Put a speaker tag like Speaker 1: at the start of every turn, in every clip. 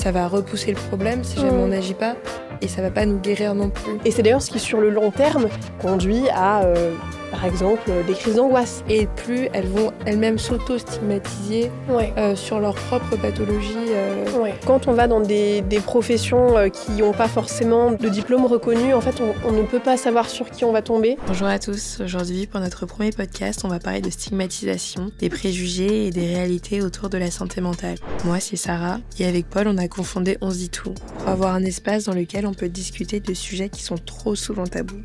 Speaker 1: ça va repousser le problème si jamais on n'agit pas, et ça va pas nous guérir non plus.
Speaker 2: Et c'est d'ailleurs ce qui, sur le long terme, conduit à, par exemple, des crises d'angoisse.
Speaker 1: Et plus elles vont elles-mêmes s'auto-stigmatiser sur leur propre pathologie.
Speaker 2: Quand on va dans des professions qui n'ont pas forcément de diplôme reconnu, en fait, on ne peut pas savoir sur qui on va tomber.
Speaker 1: Bonjour à tous, aujourd'hui pour notre premier podcast, on va parler de stigmatisation, des préjugés et des réalités autour de la santé mentale. Moi c'est Sarah, et avec Paul on a cofondé On se dit tout, pour avoir un espace dans lequel on peut discuter de sujets qui sont trop souvent tabous.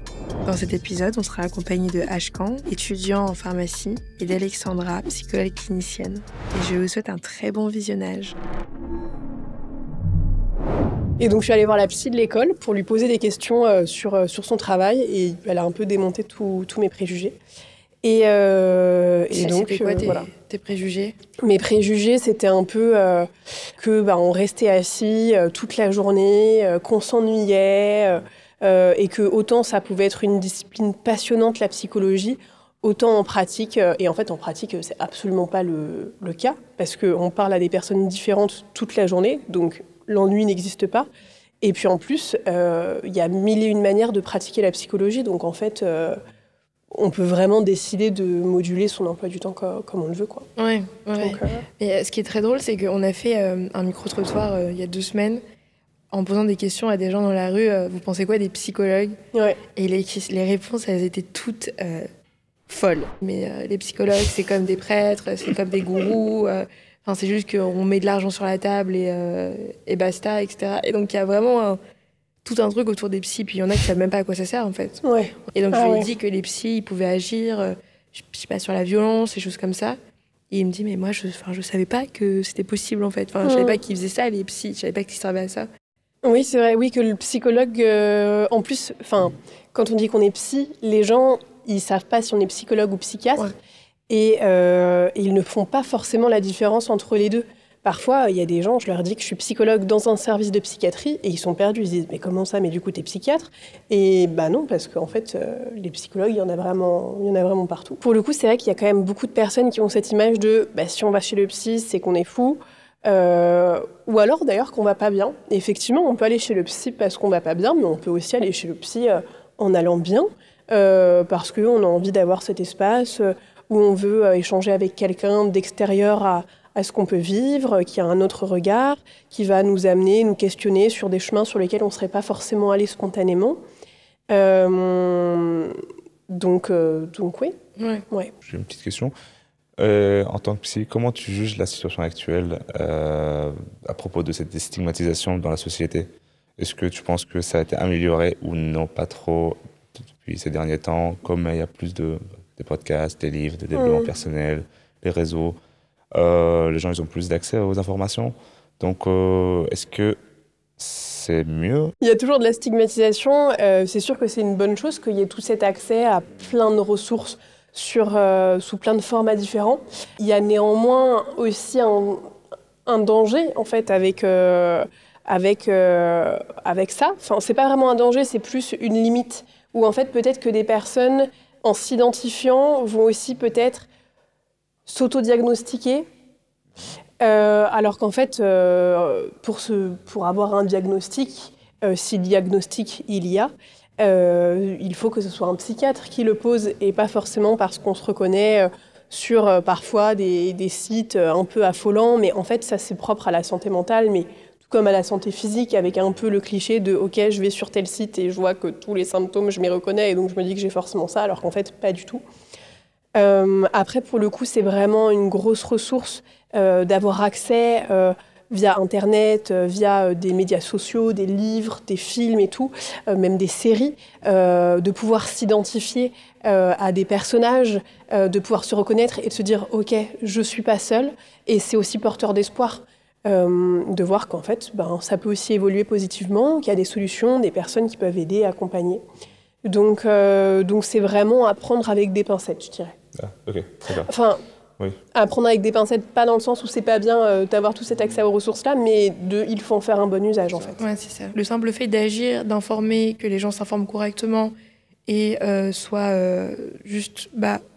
Speaker 1: Dans cet épisode, on sera accompagné de Ashkan, étudiant en pharmacie, et d'Alexandra, psychologue clinicienne. Et je vous souhaite un très bon visionnage.
Speaker 2: Et donc je suis allée voir la psy de l'école pour lui poser des questions sur son travail, et elle a un peu démonté tous mes préjugés. Et donc
Speaker 1: c'était quoi tes préjugés ?
Speaker 2: Mes préjugés, c'était un peu on restait assis toute la journée, qu'on s'ennuyait, et que autant ça pouvait être une discipline passionnante, la psychologie, autant en pratique, et en fait en pratique c'est absolument pas le cas, parce qu'on parle à des personnes différentes toute la journée, donc l'ennui n'existe pas. Et puis en plus, il y a mille et une manières de pratiquer la psychologie, donc en fait on peut vraiment décider de moduler son emploi du temps comme on le veut, quoi.
Speaker 1: Ouais. Donc, et ce qui est très drôle, c'est qu'on a fait un micro-trottoir il y a 2 semaines en posant des questions à des gens dans la rue. Vous pensez quoi des psychologues ? Et les réponses, elles étaient toutes folles. Mais les psychologues, c'est comme des prêtres, c'est comme des gourous. C'est juste qu'on met de l'argent sur la table et basta, etc. Et donc, il y a vraiment tout un truc autour des psys, puis il y en a qui savent même pas à quoi ça sert en fait. Et donc je lui ai dit que les psys ils pouvaient agir, je sais pas, sur la violence, des choses comme ça. Et il me dit mais moi je savais pas que c'était possible en fait. Je savais pas qu'ils faisaient ça les psys, je savais pas qu'ils servaient à ça.
Speaker 2: Oui c'est vrai, oui que le psychologue, en plus, quand on dit qu'on est psy, les gens ils savent pas si on est psychologue ou psychiatre, et ils ne font pas forcément la différence entre les deux. Parfois, il y a des gens, je leur dis que je suis psychologue dans un service de psychiatrie et ils sont perdus. Ils se disent « Mais comment ça ? Mais du coup, t'es psychiatre ?» Et non, parce qu'en fait, les psychologues, il y en a vraiment partout. Pour le coup, c'est vrai qu'il y a quand même beaucoup de personnes qui ont cette image de si on va chez le psy, c'est qu'on est fou. Ou alors, d'ailleurs, qu'on va pas bien. Et effectivement, on peut aller chez le psy parce qu'on va pas bien, mais on peut aussi aller chez le psy en allant bien, parce qu'on a envie d'avoir cet espace où on veut échanger avec quelqu'un d'extérieur à ce qu'on peut vivre, qui a un autre regard, qui va nous amener, nous questionner sur des chemins sur lesquels on ne serait pas forcément allé spontanément. Donc oui. Ouais.
Speaker 3: J'ai une petite question. En tant que psy, comment tu juges la situation actuelle à propos de cette stigmatisation dans la société ? Est-ce que tu penses que ça a été amélioré ou non, pas trop depuis ces derniers temps, comme il y a plus des podcasts, des livres, des développements personnels, les réseaux, les gens ils ont plus d'accès aux informations. Donc, est-ce que c'est mieux ?
Speaker 2: Il y a toujours de la stigmatisation. C'est sûr que c'est une bonne chose qu'il y ait tout cet accès à plein de ressources sous plein de formats différents. Il y a néanmoins aussi un danger en fait avec ça. C'est pas vraiment un danger, c'est plus une limite où en fait peut-être que des personnes en s'identifiant vont aussi peut-être s'auto-diagnostiquer, alors qu'en fait, pour avoir un diagnostic, si diagnostic il y a, il faut que ce soit un psychiatre qui le pose, et pas forcément parce qu'on se reconnaît sur parfois des sites un peu affolants, mais en fait ça c'est propre à la santé mentale, mais tout comme à la santé physique, avec un peu le cliché de « ok, je vais sur tel site et je vois que tous les symptômes, je m'y reconnais et donc je me dis que j'ai forcément ça », alors qu'en fait pas du tout. Après, pour le coup, c'est vraiment une grosse ressource d'avoir accès via Internet, via des médias sociaux, des livres, des films et tout, même des séries, de pouvoir s'identifier à des personnages, de pouvoir se reconnaître et de se dire « ok, je suis pas seule ». Et c'est aussi porteur d'espoir de voir qu'en fait, ça peut aussi évoluer positivement, qu'il y a des solutions, des personnes qui peuvent aider, accompagner. Donc c'est vraiment à prendre avec des pincettes, je dirais.
Speaker 3: Ah, ok, d'accord.
Speaker 2: À prendre avec des pincettes, pas dans le sens où c'est pas bien d'avoir tout cet accès aux ressources-là, mais il faut en faire un bon usage, en fait.
Speaker 1: Ouais, c'est ça. Le simple fait d'agir, d'informer, que les gens s'informent correctement et soient juste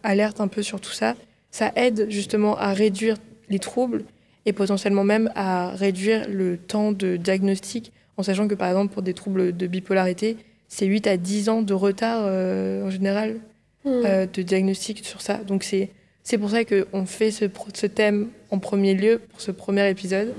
Speaker 1: alerte un peu sur tout ça, ça aide justement à réduire les troubles et potentiellement même à réduire le temps de diagnostic, en sachant que par exemple pour des troubles de bipolarité, c'est 8 à 10 ans de retard en général de diagnostic sur ça. Donc c'est pour ça qu'on fait ce thème en premier lieu pour ce premier épisode,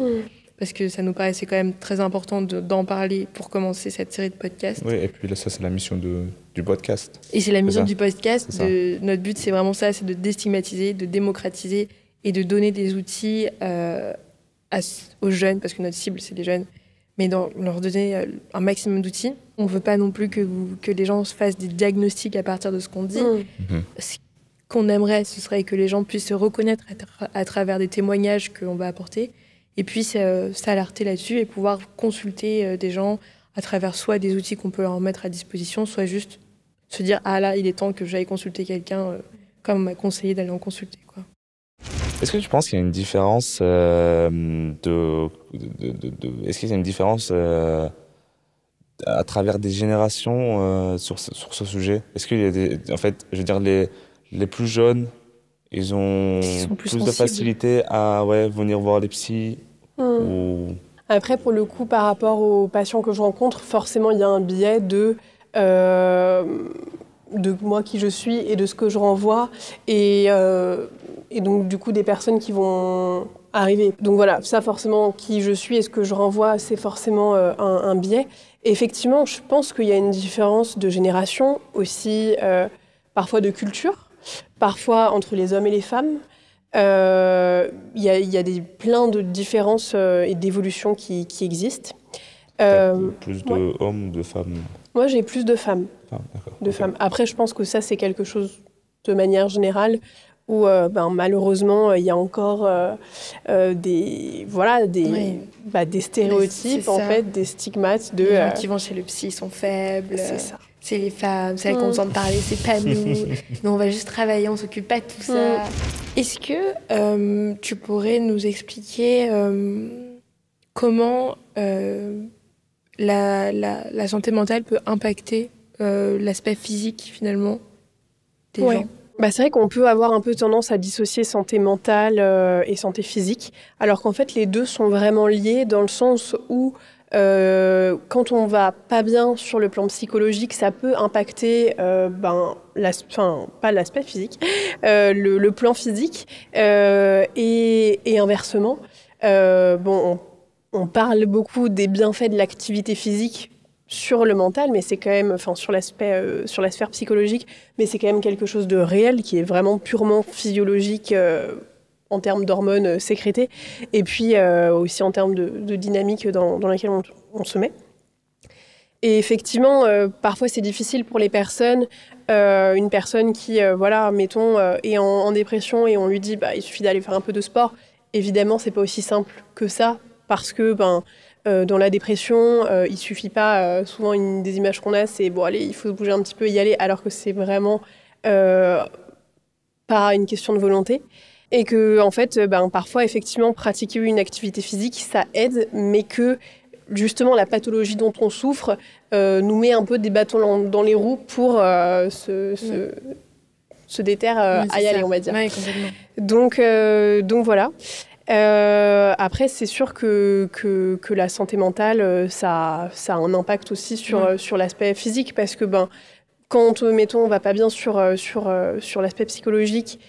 Speaker 1: parce que ça nous paraissait quand même très important d'en parler pour commencer cette série de podcasts.
Speaker 3: Oui, et puis là, ça, c'est la mission du podcast.
Speaker 1: Et c'est la mission du podcast. Notre but, c'est vraiment ça, c'est de déstigmatiser, de démocratiser et de donner des outils aux jeunes, parce que notre cible, c'est les jeunes, mais leur donner un maximum d'outils. On ne veut pas non plus que les gens fassent des diagnostics à partir de ce qu'on dit. Ce qu'on aimerait, ce serait que les gens puissent se reconnaître à travers des témoignages qu'on va apporter, et puis s'alerter là-dessus et pouvoir consulter des gens à travers soit des outils qu'on peut leur mettre à disposition, soit juste se dire « Ah là, il est temps que j'aille consulter quelqu'un comme on m'a conseillé d'aller en consulter. »
Speaker 3: Est-ce que tu penses qu'il y a une différence Est-ce qu'il y a une différence à travers des générations sur ce sujet? Est-ce qu'il y a en fait, je veux dire, les plus jeunes, ils ont plus de facilité à venir voir les psys ou...
Speaker 2: Après, pour le coup, par rapport aux patients que je rencontre, forcément, il y a un biais de moi qui je suis et de ce que je renvoie. Et donc, du coup, des personnes qui vont arriver. Donc voilà, ça, forcément, qui je suis et ce que je renvoie, c'est forcément un biais. Et effectivement, je pense qu'il y a une différence de génération, aussi parfois de culture, parfois entre les hommes et les femmes. Il y a plein de différences et d'évolutions qui existent.
Speaker 3: Plus d'hommes ou de femmes?
Speaker 2: Moi, j'ai plus de femmes.
Speaker 3: Ah, d'accord.
Speaker 2: Femmes. Après, je pense que ça, c'est quelque chose de manière générale où malheureusement, il y a encore des stéréotypes, en fait, des stigmates.
Speaker 1: Les gens qui vont chez le psy sont faibles.
Speaker 2: C'est ça.
Speaker 1: C'est les femmes, c'est elles qui ont besoin de parler, c'est pas nous. Nous, on va juste travailler, on s'occupe pas de tout ça. Est-ce que tu pourrais nous expliquer comment la santé mentale peut impacter l'aspect physique, finalement, des gens?
Speaker 2: C'est vrai qu'on peut avoir un peu tendance à dissocier santé mentale et santé physique, alors qu'en fait, les deux sont vraiment liés dans le sens où quand on va pas bien sur le plan psychologique, ça peut impacter pas l'aspect physique, le plan physique et inversement. On parle beaucoup des bienfaits de l'activité physique sur le mental, mais c'est quand même, sur la sphère psychologique, mais c'est quand même quelque chose de réel qui est vraiment purement physiologique en termes d'hormones sécrétées, et puis aussi en termes de dynamique dans laquelle on se met. Et effectivement, parfois c'est difficile pour les personnes. Une personne qui, mettons, est en dépression et on lui dit il suffit d'aller faire un peu de sport. Évidemment, c'est pas aussi simple que ça, parce que dans la dépression, il suffit pas, souvent une des images qu'on a, c'est allez, il faut bouger un petit peu, y aller, alors que c'est vraiment pas une question de volonté. Et que, en fait, parfois, effectivement, pratiquer une activité physique, ça aide, mais que, justement, la pathologie dont on souffre nous met un peu des bâtons dans les roues pour se déterre à y aller, on va dire.
Speaker 1: Oui, complètement.
Speaker 2: Donc voilà. Après, c'est sûr que la santé mentale, ça a un impact aussi sur l'aspect physique, parce que quand, mettons, on va pas bien sur l'aspect psychologique,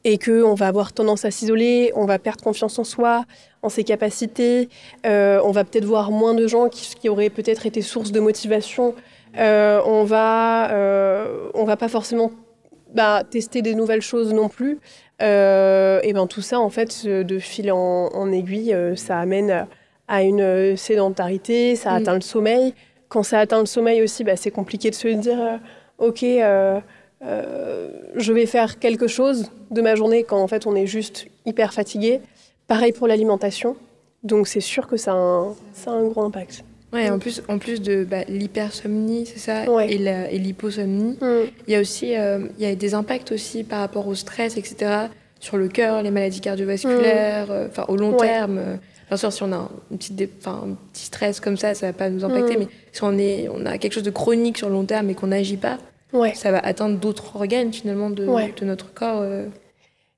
Speaker 2: et qu'on va avoir tendance à s'isoler, on va perdre confiance en soi, en ses capacités, on va peut-être voir moins de gens qui auraient peut-être été source de motivation, on va pas forcément tester des nouvelles choses non plus, et tout ça, en fait, de fil en aiguille, ça amène à une sédentarité, ça atteint le sommeil. Quand ça atteint le sommeil aussi, c'est compliqué de se dire ok, je vais faire quelque chose de ma journée, quand en fait on est juste hyper fatigué. Pareil pour l'alimentation. Donc c'est sûr que ça a un gros impact.
Speaker 1: Ouais, en plus de l'hypersomnie, c'est ça, et l'hyposomnie, il y a aussi il y a des impacts aussi par rapport au stress, etc., sur le cœur, les maladies cardiovasculaires, au long terme. Bien sûr, si on a un petit stress comme ça va pas nous impacter, mais si on a quelque chose de chronique sur le long terme et qu'on n'agit pas, ça va atteindre d'autres organes finalement de notre corps.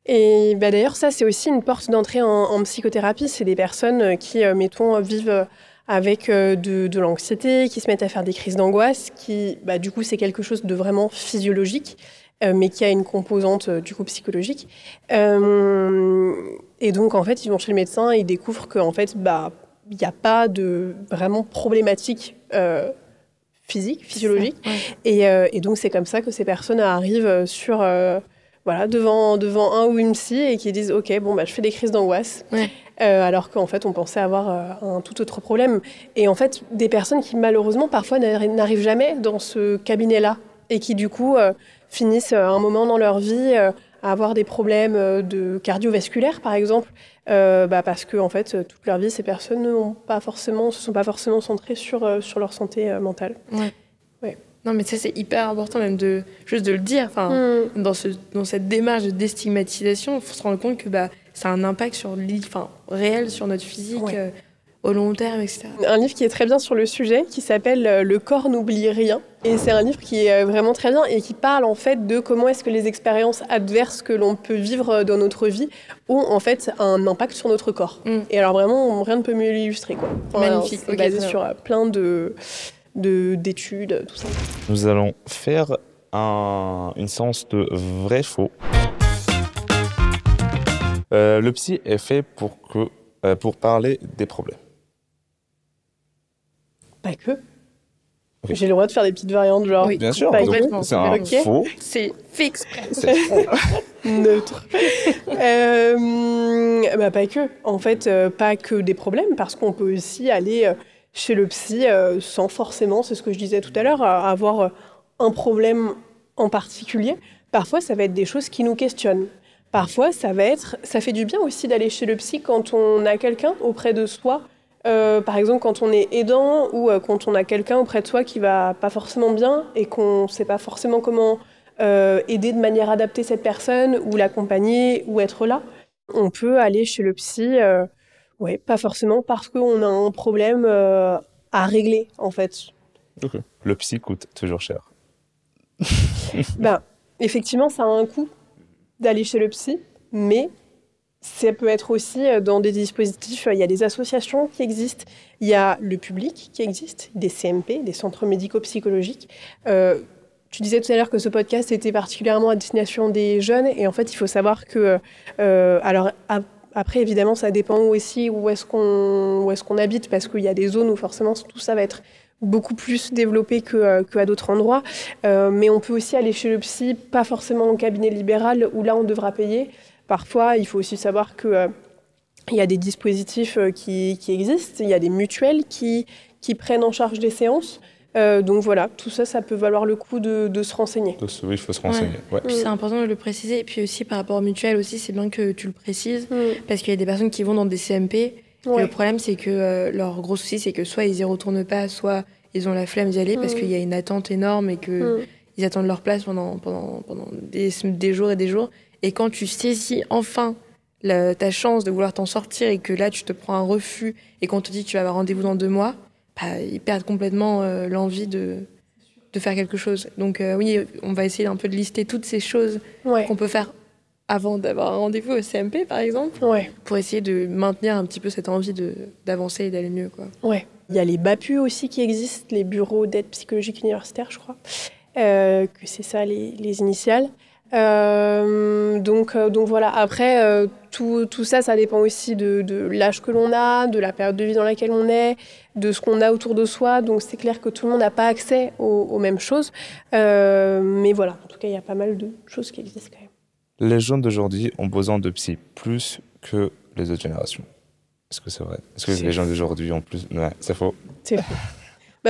Speaker 2: Et d'ailleurs, ça, c'est aussi une porte d'entrée en psychothérapie. C'est des personnes qui, mettons, vivent avec de l'anxiété, qui se mettent à faire des crises d'angoisse, qui, du coup, c'est quelque chose de vraiment physiologique, mais qui a une composante, du coup, psychologique. Et donc, en fait, ils vont chez le médecin et ils découvrent qu'en fait, il n'y a pas de vraiment problématique physique, physiologique. Ouais. Et donc, c'est comme ça que ces personnes arrivent sur... devant un ou une psy et qui disent « Ok, je fais des crises d'angoisse. Ouais. » Alors qu'en fait, on pensait avoir un tout autre problème. Et en fait, des personnes qui, malheureusement, parfois n'arrivent jamais dans ce cabinet-là et qui, du coup, finissent à un moment dans leur vie à avoir des problèmes de cardiovasculaires, par exemple, parce que, en fait, toute leur vie, ces personnes ne se sont pas forcément centrées sur leur santé mentale.
Speaker 1: Ouais. Ouais. Non, mais ça, c'est hyper important même juste de le dire. Dans cette démarche de déstigmatisation, il faut se rendre compte que ça a un impact réel sur notre physique au long terme, etc.
Speaker 2: Un livre qui est très bien sur le sujet, qui s'appelle « Le corps n'oublie rien ». Et c'est un livre qui est vraiment très bien et qui parle en fait de comment est-ce que les expériences adverses que l'on peut vivre dans notre vie ont en fait un impact sur notre corps. Et alors vraiment, rien ne peut mieux l'illustrer, quoi.
Speaker 1: Magnifique.
Speaker 2: C'est basé sur plein d'études, tout ça.
Speaker 3: Nous allons faire une séance de vrai-faux. Le psy est fait pour parler des problèmes.
Speaker 2: Pas que. Okay. J'ai le droit de faire des petites variantes, genre...
Speaker 3: Oui, bien sûr, c'est un faux.
Speaker 1: C'est fixe.
Speaker 3: C'est faux.
Speaker 2: Neutre. Pas que. En fait, pas que des problèmes, parce qu'on peut aussi aller... chez le psy, sans forcément, c'est ce que je disais tout à l'heure, avoir un problème en particulier. Parfois, ça va être des choses qui nous questionnent. Parfois, ça fait du bien aussi d'aller chez le psy quand on a quelqu'un auprès de soi. Par exemple, quand on est aidant ou quand on a quelqu'un auprès de soi qui va pas forcément bien et qu'on sait pas forcément comment aider de manière adaptée cette personne ou l'accompagner ou être là. On peut aller chez le psy... Oui, pas forcément, parce qu'on a un problème à régler, en fait.
Speaker 3: Okay. Le psy coûte toujours cher.
Speaker 2: Effectivement, ça a un coût d'aller chez le psy, mais ça peut être aussi dans des dispositifs. Il y a des associations qui existent, il y a le public qui existe, des CMP, des centres médico-psychologiques. Tu disais tout à l'heure que ce podcast était particulièrement à destination des jeunes, et en fait, il faut savoir que... Après, évidemment, ça dépend aussi où est-ce qu'on habite, parce qu'il y a des zones où forcément tout ça va être beaucoup plus développé qu'à d'autres endroits. Mais on peut aussi aller chez le psy, pas forcément au cabinet libéral, où là, on devra payer. Parfois, il faut aussi savoir qu'il y a des dispositifs qui existent, il y a des mutuelles qui prennent en charge des séances. Donc voilà, tout ça, ça peut valoir le coup de se renseigner.
Speaker 3: Oui, il faut se renseigner. Ouais.
Speaker 1: Puis c'est important de le préciser. Et puis aussi, par rapport aux mutuelles, aussi, c'est bien que tu le précises. Parce qu'il y a des personnes qui vont dans des CMP. Et le problème, c'est que leur gros souci, c'est que soit ils y retournent pas, soit ils ont la flemme d'y aller parce qu'il y a une attente énorme et qu'ils attendent leur place pendant des jours et des jours. Et quand tu saisis enfin ta chance de vouloir t'en sortir et que là, tu te prends un refus et qu'on te dit que tu vas avoir rendez-vous dans 2 mois, ils perdent complètement l'envie de faire quelque chose. Donc oui, on va essayer un peu de lister toutes ces choses qu'on peut faire avant d'avoir un rendez-vous au CMP, par exemple, pour essayer de maintenir un petit peu cette envie d'avancer et d'aller mieux, quoi.
Speaker 2: Ouais. Il y a les BAPU aussi qui existent, les bureaux d'aide psychologique universitaire, je crois, que c'est ça les initiales. Donc voilà, après, tout ça, ça dépend aussi de l'âge que l'on a, de la période de vie dans laquelle on est, de ce qu'on a autour de soi. Donc c'est clair que tout le monde n'a pas accès aux mêmes choses. Mais voilà, en tout cas, il y a pas mal de choses qui existent quand même.
Speaker 3: Les jeunes d'aujourd'hui ont besoin de psy plus que les autres générations. Est-ce que c'est vrai? Est-ce que les gens d'aujourd'hui ont plus... Ouais, c'est faux.
Speaker 2: C'est faux.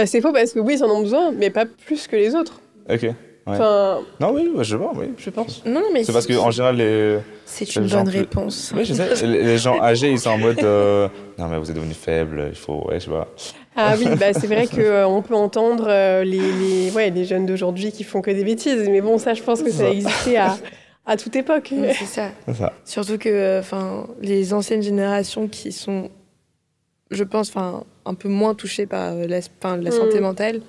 Speaker 2: C'est faux parce que oui, ils en ont besoin, mais pas plus que les autres.
Speaker 3: Ok. Ouais.
Speaker 2: Enfin...
Speaker 3: Non, oui, je pense.
Speaker 1: Non, mais
Speaker 3: c'est parce qu'en général,
Speaker 1: c'est une bonne réponse.
Speaker 3: Oui, je sais. Les gens âgés, ils sont en mode non, mais vous êtes devenus faibles, il faut. Ouais, je vois.
Speaker 2: Ah oui, c'est vrai qu'on peut entendre les jeunes d'aujourd'hui qui font que des bêtises. Mais bon, ça, je pense que ça a existé à toute époque.
Speaker 1: Oui, c'est ça. Surtout que les anciennes générations qui sont, je pense, un peu moins touchées par la santé mentale,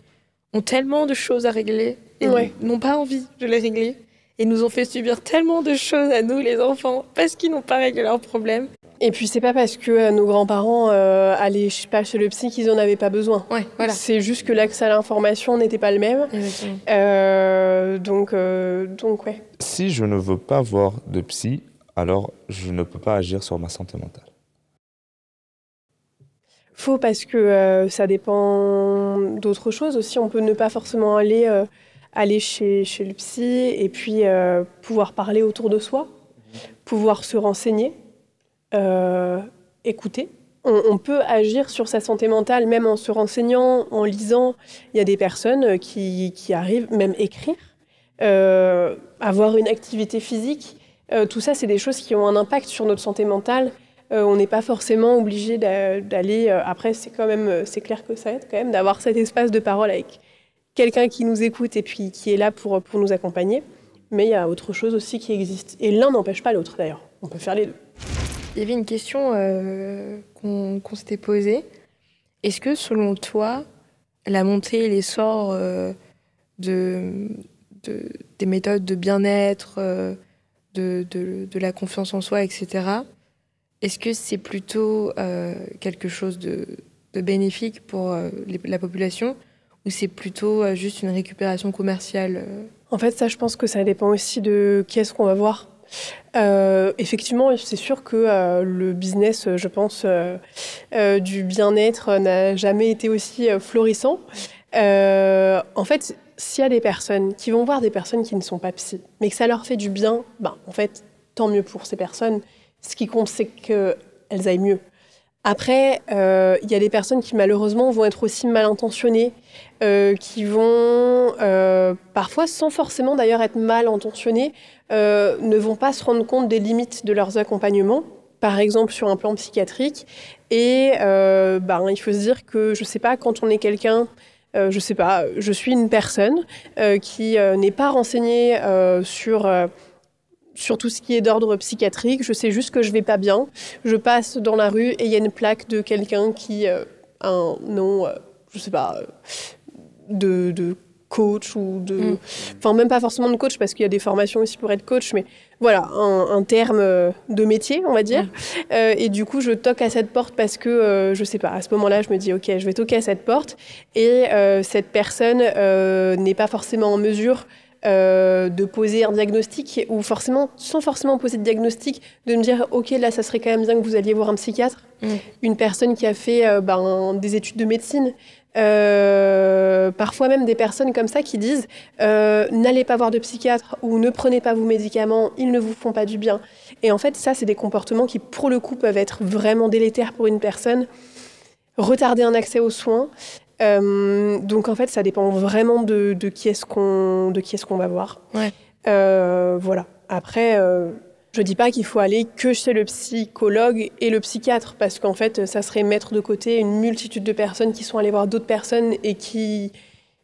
Speaker 1: ont tellement de choses à régler et n'ont pas envie de les régler. et nous ont fait subir tellement de choses à nous, les enfants, parce qu'ils n'ont pas réglé leurs problèmes.
Speaker 2: Et puis, c'est pas parce que nos grands-parents allaient, je sais pas, chez le psy qu'ils en avaient pas besoin.
Speaker 1: Ouais, voilà.
Speaker 2: C'est juste que l'accès à l'information n'était pas le même. Donc, ouais.
Speaker 3: Si je ne veux pas voir de psy, alors je ne peux pas agir sur ma santé mentale.
Speaker 2: Faux, parce que ça dépend d'autres choses aussi. On peut ne pas forcément aller chez le psy et puis pouvoir parler autour de soi, pouvoir se renseigner, écouter. On peut agir sur sa santé mentale même en se renseignant, en lisant. Il y a des personnes qui arrivent, même écrire, avoir une activité physique. Tout ça, c'est des choses qui ont un impact sur notre santé mentale. On n'est pas forcément obligé d'aller... après, c'est clair que ça aide quand même d'avoir cet espace de parole avec quelqu'un qui nous écoute et puis qui est là pour nous accompagner. Mais il y a autre chose aussi qui existe. Et l'un n'empêche pas l'autre, d'ailleurs. On peut faire les deux.
Speaker 1: Il y avait une question qu'on s'était posée. Est-ce que, selon toi, la montée et l'essor des méthodes de bien-être, de la confiance en soi, etc., est-ce que c'est plutôt quelque chose de bénéfique pour la population ou c'est plutôt juste une récupération commerciale
Speaker 2: En fait, ça, je pense que ça dépend aussi de qui est-ce qu'on va voir. Effectivement, c'est sûr que le business, je pense, du bien-être n'a jamais été aussi florissant. En fait, s'il y a des personnes qui vont voir des personnes qui ne sont pas psy, mais que ça leur fait du bien, en fait, tant mieux pour ces personnes. Ce qui compte, c'est qu'elles aillent mieux. Après, il y a des personnes qui, malheureusement, vont être aussi mal intentionnées, qui vont, parfois, sans forcément d'ailleurs être mal intentionnées, ne vont pas se rendre compte des limites de leurs accompagnements, par exemple sur un plan psychiatrique. Et il faut se dire que, je sais pas, quand on est quelqu'un... je sais pas, je suis une personne qui n'est pas renseignée sur tout ce qui est d'ordre psychiatrique. Je sais juste que je vais pas bien. Je passe dans la rue et il y a une plaque de quelqu'un qui a un nom, je sais pas, de coach ou de... Enfin, même pas forcément de coach parce qu'il y a des formations aussi pour être coach, mais voilà, un terme de métier, on va dire. Et du coup, je toque à cette porte parce que, je sais pas, à ce moment-là, je me dis, OK, je vais toquer à cette porte. Et cette personne n'est pas forcément en mesure de poser un diagnostic ou sans forcément poser de diagnostic, de me dire ok, là ça serait quand même bien que vous alliez voir un psychiatre, une personne qui a fait des études de médecine, parfois même des personnes comme ça qui disent n'allez pas voir de psychiatre ou ne prenez pas vos médicaments, ils ne vous font pas du bien. Et en fait ça c'est des comportements qui pour le coup peuvent être vraiment délétères pour une personne, retarder un accès aux soins. Donc en fait ça dépend vraiment de qui est-ce qu'on va voir. Voilà. Après je dis pas qu'il faut aller que chez le psychologue et le psychiatre parce qu'en fait ça serait mettre de côté une multitude de personnes qui sont allées voir d'autres personnes et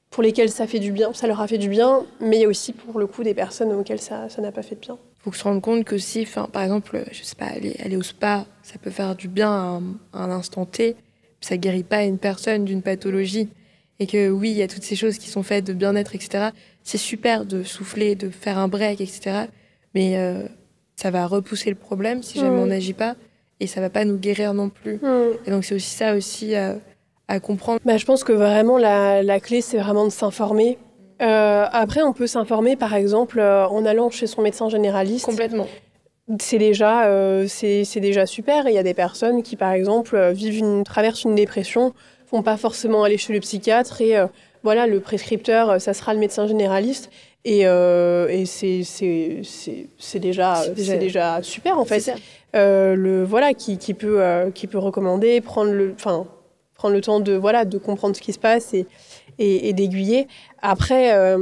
Speaker 2: pour lesquelles ça fait du bien, ça leur a fait du bien, mais il y a aussi pour le coup des personnes auxquelles ça n'a pas fait de bien.
Speaker 1: Il faut se rendre compte que si, par exemple, je sais pas, aller au spa, ça peut faire du bien à un instant T. Ça guérit pas une personne d'une pathologie et que oui, il y a toutes ces choses qui sont faites de bien-être, etc. C'est super de souffler, de faire un break, etc. Mais ça va repousser le problème si jamais on n'agit pas et ça va pas nous guérir non plus. Et donc c'est aussi ça aussi à comprendre.
Speaker 2: Je pense que vraiment la clé, c'est vraiment de s'informer. Après, on peut s'informer, par exemple, en allant chez son médecin généraliste.
Speaker 1: Complètement.
Speaker 2: C'est déjà super. Il y a des personnes qui, par exemple, traversent une dépression, vont pas forcément aller chez le psychiatre et voilà, le prescripteur, ça sera le médecin généraliste. Et c'est déjà super en fait. Qui peut recommander, prendre le temps de comprendre ce qui se passe et d'aiguiller. Après.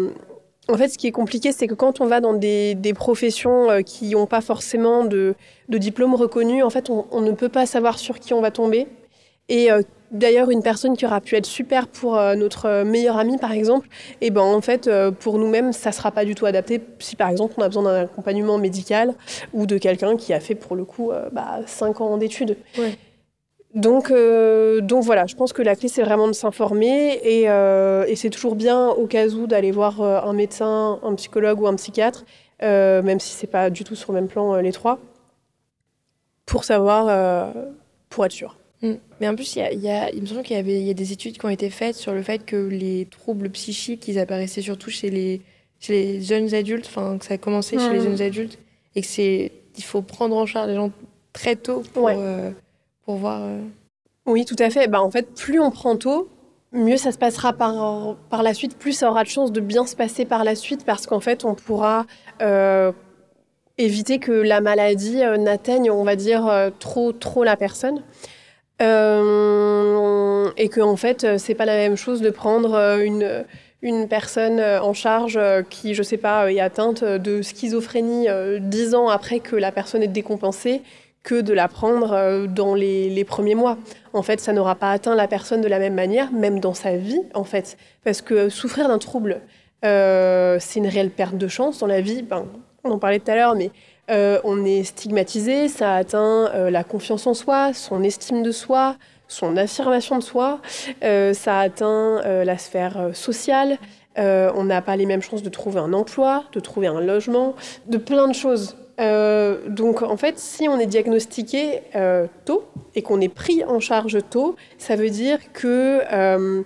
Speaker 2: En fait, ce qui est compliqué, c'est que quand on va dans des professions qui n'ont pas forcément de diplôme reconnu, en fait, on ne peut pas savoir sur qui on va tomber. Et d'ailleurs, une personne qui aura pu être super pour notre meilleur ami, par exemple, en fait, pour nous-mêmes, ça ne sera pas du tout adapté si, par exemple, on a besoin d'un accompagnement médical ou de quelqu'un qui a fait, pour le coup, 5 ans d'études. Ouais. Donc voilà, je pense que la clé, c'est vraiment de s'informer et c'est toujours bien, au cas où, d'aller voir un médecin, un psychologue ou un psychiatre même si c'est pas du tout sur le même plan les trois, pour savoir, pour être sûr.
Speaker 1: Mais en plus, il me semble qu'il y a des études qui ont été faites sur le fait que les troubles psychiques, ils apparaissaient surtout chez les jeunes adultes, enfin que ça a commencé chez les jeunes adultes, et que il faut prendre en charge les gens très tôt pour voir...
Speaker 2: Oui, tout à fait. En fait, plus on prend tôt, mieux ça se passera par la suite, plus ça aura de chances de bien se passer par la suite, parce qu'en fait, on pourra éviter que la maladie n'atteigne, on va dire, trop la personne. Et que, en fait, c'est pas la même chose de prendre une personne en charge qui, je sais pas, est atteinte de schizophrénie 10 ans après que la personne est décompensée, que de la prendre dans les premiers mois. En fait, ça n'aura pas atteint la personne de la même manière, même dans sa vie, en fait. Parce que souffrir d'un trouble, c'est une réelle perte de chance dans la vie. On en parlait tout à l'heure, mais on est stigmatisé, ça atteint la confiance en soi, son estime de soi, son affirmation de soi, ça atteint la sphère sociale, on n'a pas les mêmes chances de trouver un emploi, de trouver un logement, de plein de choses. Donc en fait, si on est diagnostiqué tôt et qu'on est pris en charge tôt, ça veut dire que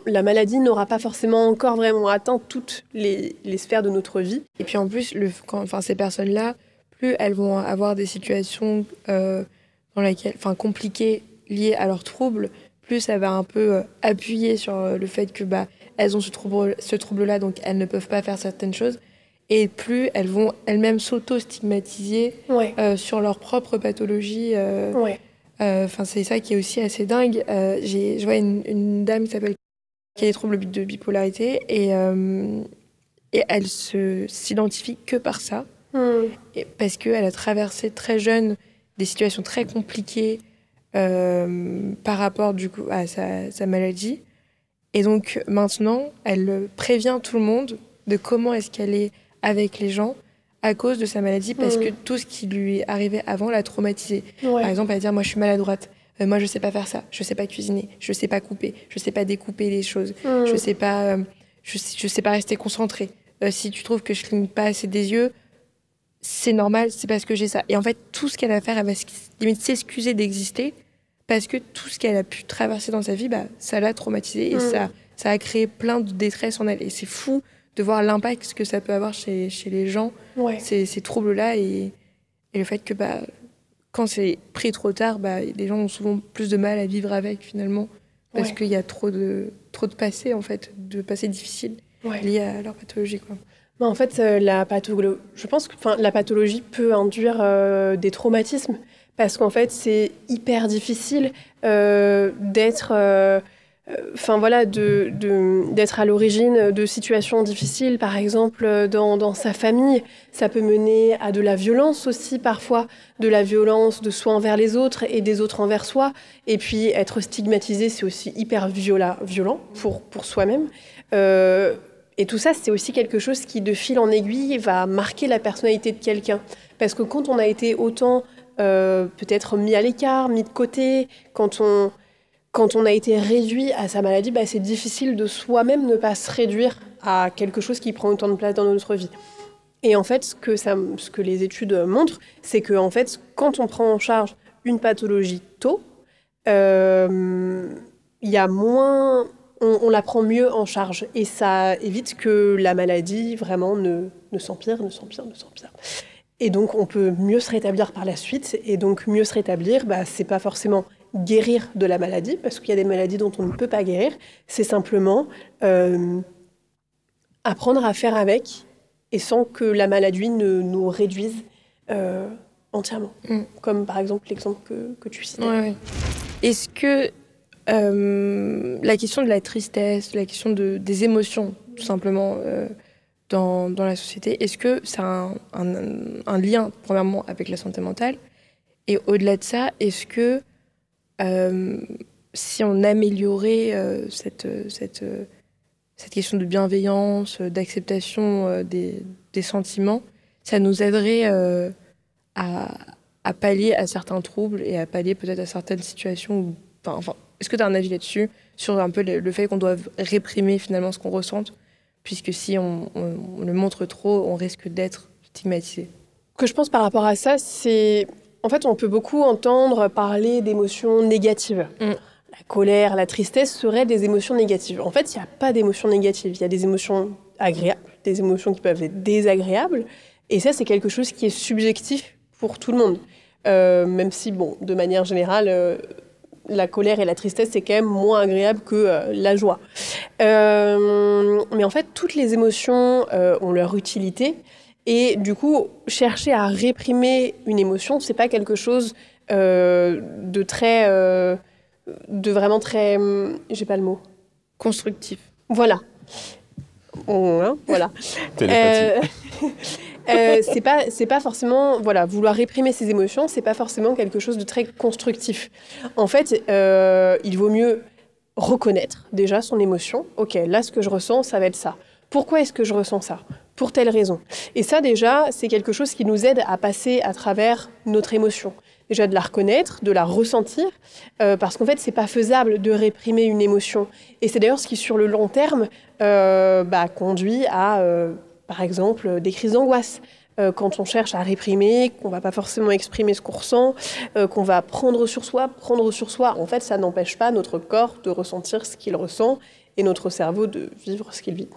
Speaker 2: la maladie n'aura pas forcément encore vraiment atteint toutes les sphères de notre vie.
Speaker 1: Et puis en plus, ces personnes-là, plus elles vont avoir des situations compliquées liées à leurs troubles, plus ça va un peu appuyer sur le fait que elles ont ce trouble-là, donc elles ne peuvent pas faire certaines choses. Et plus elles vont elles-mêmes s'auto-stigmatiser sur leur propre pathologie. C'est ça qui est aussi assez dingue. Je vois une dame qui a des troubles de bipolarité et elle s'identifie que par ça. Parce qu'elle a traversé très jeune des situations très compliquées par rapport du coup à sa maladie. Et donc maintenant, elle prévient tout le monde de comment est-ce qu'elle est avec les gens à cause de sa maladie, parce que tout ce qui lui est arrivé avant l'a traumatisée. Par exemple, elle va dire, moi je suis maladroite, moi je sais pas faire ça, je sais pas cuisiner, je sais pas couper, je sais pas découper les choses, je sais pas rester concentrée. Si tu trouves que je cligne pas assez des yeux, c'est normal, c'est parce que j'ai ça. Et en fait, tout ce qu'elle va faire, elle va limite s'excuser d'exister, parce que tout ce qu'elle a pu traverser dans sa vie, ça l'a traumatisée, et ça a créé plein de détresse en elle. Et c'est fou de voir l'impact que ça peut avoir chez les gens, ces troubles-là, et le fait que quand c'est pris trop tard, les gens ont souvent plus de mal à vivre avec, finalement, parce qu'il y a trop de passé, en fait, de passé difficile lié à leur pathologie, quoi.
Speaker 2: En fait, je pense que la pathologie peut induire des traumatismes, parce qu'en fait, c'est hyper difficile d'être... d'être à l'origine de situations difficiles, par exemple dans sa famille. Ça peut mener à de la violence aussi, parfois, de la violence de soi envers les autres et des autres envers soi. Et puis être stigmatisé, c'est aussi hyper violent pour soi-même. Et tout ça, c'est aussi quelque chose qui, de fil en aiguille, va marquer la personnalité de quelqu'un. Parce que quand on a été autant peut-être mis à l'écart, mis de côté, quand on a été réduit à sa maladie, c'est difficile de soi-même ne pas se réduire à quelque chose qui prend autant de place dans notre vie. Et en fait, ce que les études montrent, c'est que en fait, quand on prend en charge une pathologie tôt, il y a moins, on la prend mieux en charge. Et ça évite que la maladie vraiment ne s'empire. Et donc, on peut mieux se rétablir par la suite. Et donc, mieux se rétablir, c'est pas forcément guérir de la maladie, parce qu'il y a des maladies dont on ne peut pas guérir. C'est simplement apprendre à faire avec, et sans que la maladie ne nous réduise entièrement. Comme par exemple l'exemple que tu citais.
Speaker 1: Ouais. Est-ce que la question de la tristesse, la question des émotions, tout simplement, dans la société, est-ce que ça a un lien, premièrement, avec la santé mentale? Et au-delà de ça, est-ce que si on améliorait cette question de bienveillance, d'acceptation des sentiments, ça nous aiderait à pallier à certains troubles et à pallier peut-être à certaines situations est-ce que tu as un avis là-dessus, sur un peu le fait qu'on doit réprimer finalement ce qu'on ressente puisque si on le montre trop, on risque d'être stigmatisé.
Speaker 2: Ce que je pense par rapport à ça, c'est... En fait, on peut beaucoup entendre parler d'émotions négatives. La colère, la tristesse seraient des émotions négatives. En fait, il n'y a pas d'émotions négatives. Il y a des émotions agréables, des émotions qui peuvent être désagréables. Et ça, c'est quelque chose qui est subjectif pour tout le monde. Même si, bon, de manière générale, la colère et la tristesse, c'est quand même moins agréable que la joie. Mais en fait, toutes les émotions ont leur utilité. Et du coup, chercher à réprimer une émotion, c'est pas quelque chose de vraiment très... j'ai pas le mot.
Speaker 1: Constructif.
Speaker 2: Voilà. Voilà. C'est pas forcément... Voilà, vouloir réprimer ses émotions, c'est pas forcément quelque chose de très constructif. En fait, il vaut mieux reconnaître déjà son émotion. Ok, là, ce que je ressens, ça va être ça. Pourquoi est-ce que je ressens ça ? Pour telle raison. Et ça, déjà, c'est quelque chose qui nous aide à passer à travers notre émotion. Déjà, de la reconnaître, de la ressentir, parce qu'en fait, c'est pas faisable de réprimer une émotion. Et c'est d'ailleurs ce qui, sur le long terme, conduit à, par exemple, des crises d'angoisse. Quand on cherche à réprimer, qu'on va pas forcément exprimer ce qu'on ressent, qu'on va prendre sur soi, en fait, ça n'empêche pas notre corps de ressentir ce qu'il ressent et notre cerveau de vivre ce qu'il vit.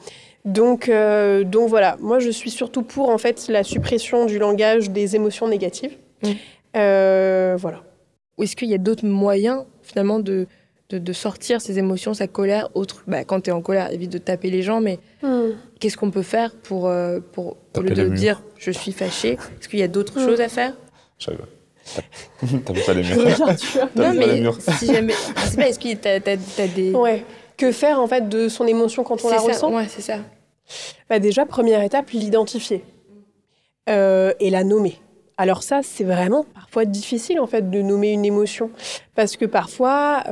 Speaker 2: Donc voilà, moi je suis surtout pour en fait la suppression du langage des émotions négatives. Voilà.
Speaker 1: Ou est-ce qu'il y a d'autres moyens finalement de sortir ces émotions, sa colère, quand tu es en colère, évite de taper les gens, mais qu'est-ce qu'on peut faire pour au lieu de dire je suis fâchée, est-ce qu'il y a d'autres choses à faire?
Speaker 3: Je sais pas. Taper pas les murs.
Speaker 1: Non mais si jamais, je sais pas, est-ce que t'as des...
Speaker 2: Ouais. Que faire en fait de son émotion quand on la ressent?
Speaker 1: Ouais, c'est ça.
Speaker 2: Déjà, première étape, l'identifier et la nommer. Alors ça, c'est vraiment parfois difficile en fait de nommer une émotion parce que parfois,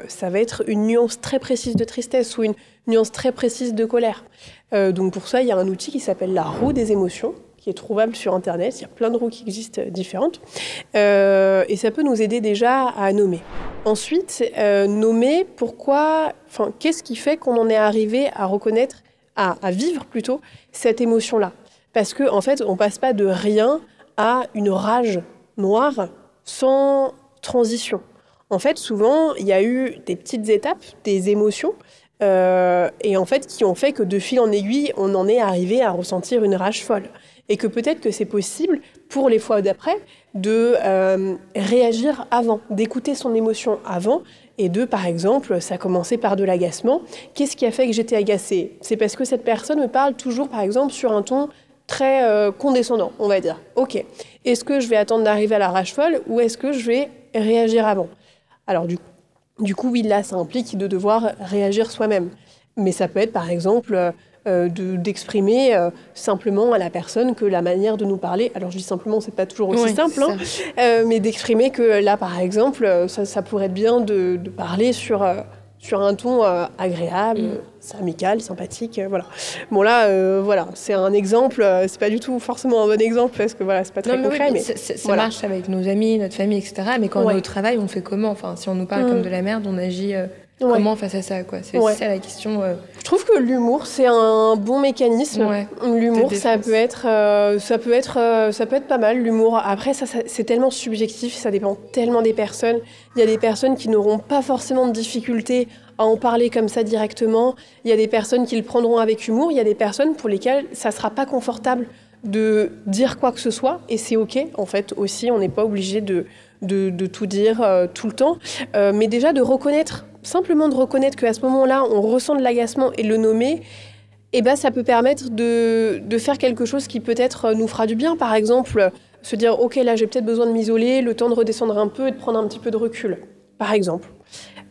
Speaker 2: ça va être une nuance très précise de tristesse ou une nuance très précise de colère. Donc pour ça, il y a un outil qui s'appelle la roue des émotions, qui est trouvable sur Internet. Il y a plein de roues qui existent différentes. Et ça peut nous aider déjà à nommer. Ensuite, nommer qu'est-ce qui fait qu'on en est arrivé à reconnaître, à vivre plutôt, cette émotion-là. Parce qu'en fait, on ne passe pas de rien à une rage noire sans transition. En fait, souvent, il y a eu des petites étapes, des émotions, et en fait, qui ont fait que de fil en aiguille, on en est arrivé à ressentir une rage folle. Et que peut-être que c'est possible, pour les fois d'après, de réagir avant, d'écouter son émotion avant, et par exemple, ça a commencé par de l'agacement. Qu'est-ce qui a fait que j'étais agacée ? C'est parce que cette personne me parle toujours, par exemple, sur un ton très condescendant, on va dire. Ok, est-ce que je vais attendre d'arriver à la rage folle ou est-ce que je vais réagir avant ? Alors du coup, oui, là, ça implique de devoir réagir soi-même. Mais ça peut être, par exemple, d'exprimer simplement à la personne que la manière de nous parler, alors je dis simplement, c'est pas toujours aussi simple, mais d'exprimer que là, par exemple, ça pourrait être bien de parler sur un ton agréable, amical, sympathique, voilà. Bon là, voilà, c'est un exemple, c'est pas du tout forcément un bon exemple parce que voilà, c'est pas très concret, mais
Speaker 1: ça marche avec nos amis, notre famille, etc. Mais quand on est au travail, on fait comment ? Enfin, si on nous parle comme de la merde, on agit comment face à ça, quoi ? C'est ça la question.
Speaker 2: Je trouve que l'humour, c'est un bon mécanisme. L'humour, ça peut être pas mal. L'humour, après, ça, c'est tellement subjectif, ça dépend tellement des personnes. Il y a des personnes qui n'auront pas forcément de difficulté à en parler comme ça directement. Il y a des personnes qui le prendront avec humour. Il y a des personnes pour lesquelles ça sera pas confortable de dire quoi que ce soit. Et c'est OK, en fait, aussi. On n'est pas obligé de tout dire tout le temps. Mais déjà, simplement de reconnaître qu'à ce moment-là, on ressent de l'agacement et le nommer, ça peut permettre de faire quelque chose qui peut-être nous fera du bien. Par exemple, se dire « Ok, là, j'ai peut-être besoin de m'isoler, le temps de redescendre un peu et de prendre un petit peu de recul. » Par exemple.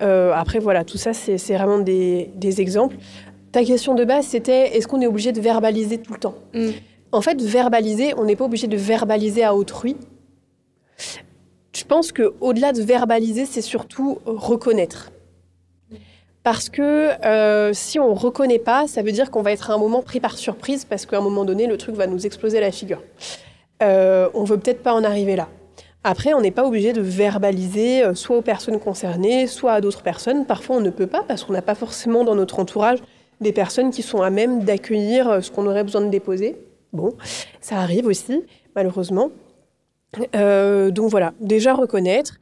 Speaker 2: Après, voilà, tout ça, c'est vraiment des exemples. Ta question de base, c'était « Est-ce qu'on est obligé de verbaliser tout le temps ?» En fait, verbaliser, on n'est pas obligé de verbaliser à autrui. Je pense qu'au-delà de verbaliser, c'est surtout reconnaître. Parce que si on ne reconnaît pas, ça veut dire qu'on va être à un moment pris par surprise parce qu'à un moment donné, le truc va nous exploser à la figure. On ne veut peut-être pas en arriver là. Après, on n'est pas obligé de verbaliser soit aux personnes concernées, soit à d'autres personnes. Parfois, on ne peut pas parce qu'on n'a pas forcément dans notre entourage des personnes qui sont à même d'accueillir ce qu'on aurait besoin de déposer. Bon, ça arrive aussi, malheureusement. Donc voilà, déjà reconnaître,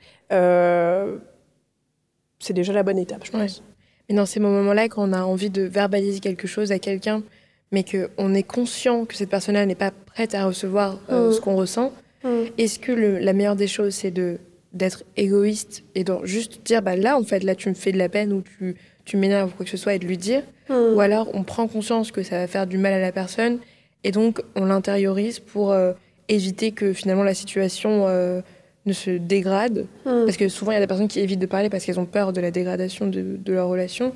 Speaker 2: c'est déjà la bonne étape, je pense.
Speaker 1: Ouais. Mais dans ces moments-là, quand on a envie de verbaliser quelque chose à quelqu'un, mais qu'on est conscient que cette personne-là n'est pas prête à recevoir ce qu'on ressent, est-ce que la meilleure des choses, c'est d'être égoïste et de juste dire, là, en fait, là, tu me fais de la peine ou tu m'énerves ou quoi que ce soit et de lui dire, ou alors on prend conscience que ça va faire du mal à la personne et donc on l'intériorise pour éviter que finalement la situation ne se dégrade. Parce que souvent, il y a des personnes qui évitent de parler parce qu'elles ont peur de la dégradation de leur relation.